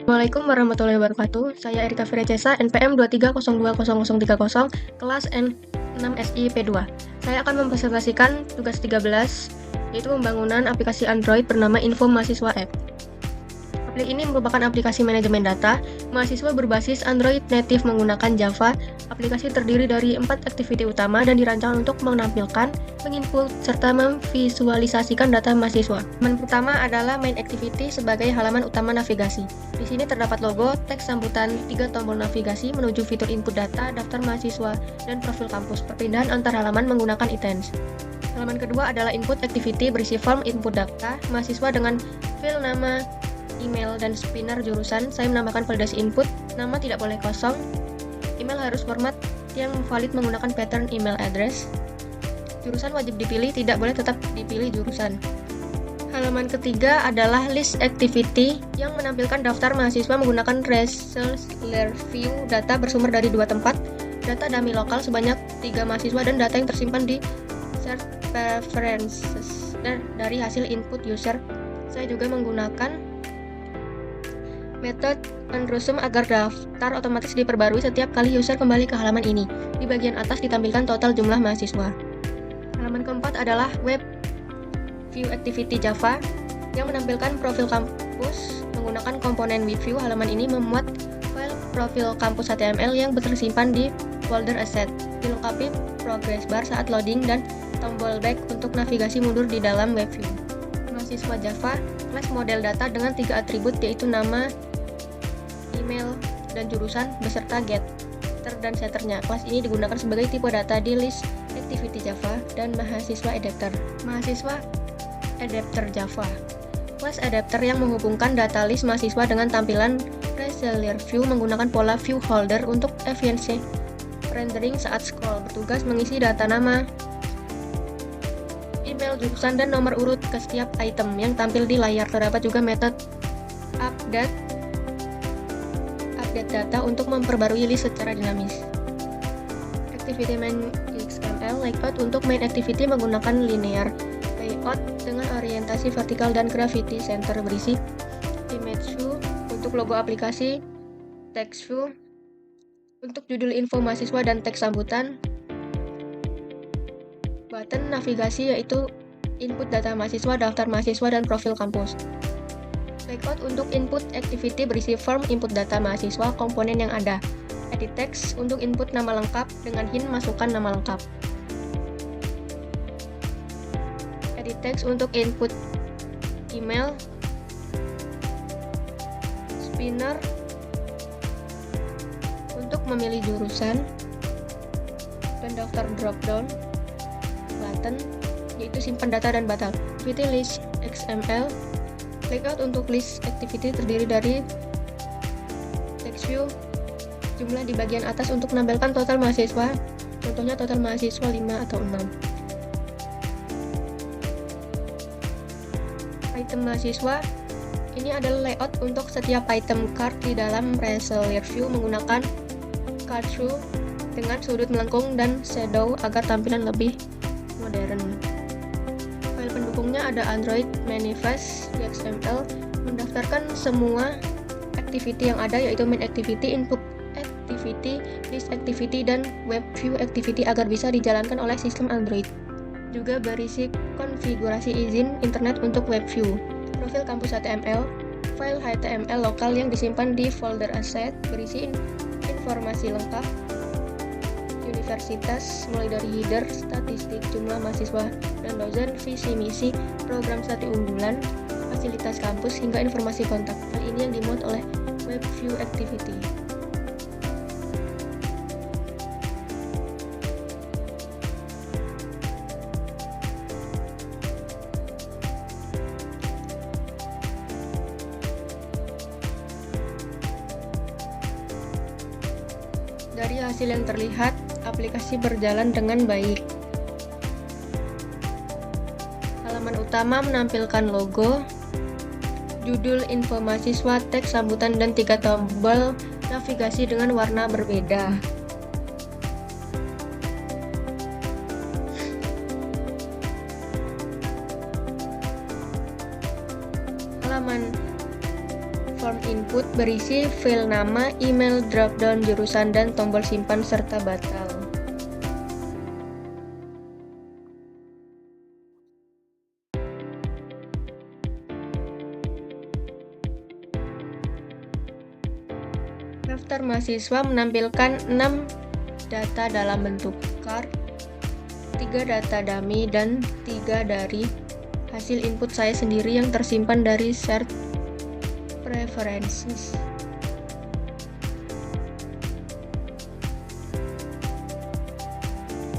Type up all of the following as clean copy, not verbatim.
Assalamualaikum warahmatullahi wabarakatuh. Saya Erika Firecesa, NPM 23020030, kelas N6SI P2. Saya akan mempresentasikan tugas 13, yaitu pembangunan aplikasi Android bernama Info Mahasiswa App. Aplikasi ini merupakan aplikasi manajemen data. Mahasiswa berbasis Android native menggunakan Java. Aplikasi terdiri dari 4 aktiviti utama dan dirancang untuk menampilkan, menginput, serta memvisualisasikan data mahasiswa. Halaman pertama adalah main activity sebagai halaman utama navigasi. Di sini terdapat logo, teks sambutan, 3 tombol navigasi menuju fitur input data, daftar mahasiswa, dan profil kampus. Perpindahan antar halaman menggunakan items. Halaman kedua adalah input activity berisi form input data mahasiswa dengan file nama, email, dan spinner jurusan. Saya menambahkan validasi input. Nama tidak boleh kosong. Email harus format yang valid menggunakan pattern email address. Jurusan wajib dipilih, tidak boleh tetap dipilih jurusan. Halaman ketiga adalah list activity yang menampilkan daftar mahasiswa menggunakan Results View. Data bersumber dari 2 tempat, data dummy lokal sebanyak 3 mahasiswa dan data yang tersimpan di Search Preferences dan dari hasil input user. Saya juga menggunakan metode unresume agar daftar otomatis diperbarui setiap kali user kembali ke halaman ini. Di bagian atas ditampilkan total jumlah mahasiswa. Halaman keempat adalah Web View Activity Java yang menampilkan profil kampus menggunakan komponen WebView. Halaman ini memuat file profil kampus HTML yang tersimpan di folder asset. Dilengkapi progress bar saat loading dan tombol back untuk navigasi mundur di dalam WebView. Mahasiswa Java, kelas model data dengan 3 atribut yaitu nama, email, dan jurusan beserta getter dan setternya. Kelas ini digunakan sebagai tipe data di list activity Java dan mahasiswa adapter. Mahasiswa adapter Java. Kelas adapter yang menghubungkan data list mahasiswa dengan tampilan Results View menggunakan pola view holder untuk efisiensi rendering saat scroll. Bertugas mengisi data nama, email, jurusan, dan nomor urut ke setiap item yang tampil di layar. Terdapat juga metode update data untuk memperbarui list secara dinamis. Activity main XML layout untuk main activity menggunakan linear layout dengan orientasi vertikal dan gravity center berisi image view untuk logo aplikasi, text view untuk judul info mahasiswa dan teks sambutan, button navigasi yaitu input data mahasiswa, daftar mahasiswa, dan profil kampus. Layout untuk input activity berisi form input data mahasiswa, komponen yang ada. Edit text untuk input nama lengkap dengan hint masukkan nama lengkap. Edit text untuk input email, spinner untuk memilih jurusan, dan daftar dropdown button yaitu simpan data dan batal. Activity list XML layout untuk list activity terdiri dari text view, jumlah di bagian atas untuk menampilkan total mahasiswa, contohnya total mahasiswa 5 atau 6. Item mahasiswa, ini adalah layout untuk setiap item card di dalam Results View menggunakan card view dengan sudut melengkung dan shadow agar tampilan lebih modern. File pendukungnya ada Android Manifest XML, mendaftarkan semua activity yang ada yaitu main activity, input activity, list activity, dan web view activity agar bisa dijalankan oleh sistem Android. Juga berisi konfigurasi izin internet untuk web view. Profil kampus HTML, file HTML lokal yang disimpan di folder asset berisi informasi lengkap universitas mulai dari header, statistik, jumlah mahasiswa dan dosen, visi misi, program studi unggulan, fasilitas kampus, hingga informasi kontak. Hal ini yang dimuat oleh Web View Activity. Dari hasil yang terlihat, aplikasi berjalan dengan baik. Halaman utama menampilkan logo, judul info mahasiswa, teks sambutan, dan 3 tombol navigasi dengan warna berbeda. Halaman Form input berisi file nama, email, dropdown jurusan, dan tombol simpan serta batal. Daftar mahasiswa menampilkan 6 data dalam bentuk card, 3 data dummy, dan 3 dari hasil input saya sendiri yang tersimpan dari shared preferences.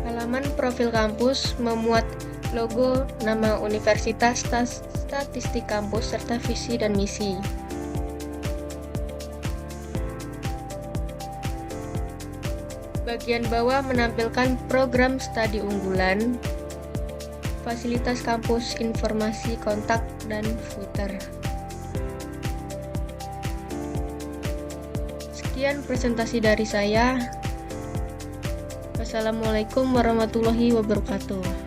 Halaman profil kampus memuat logo, nama universitas, statistik kampus, serta visi dan misi. Bagian bawah menampilkan program studi unggulan, fasilitas kampus, informasi, kontak, dan footer. Sekian presentasi dari saya. Wassalamualaikum warahmatullahi wabarakatuh.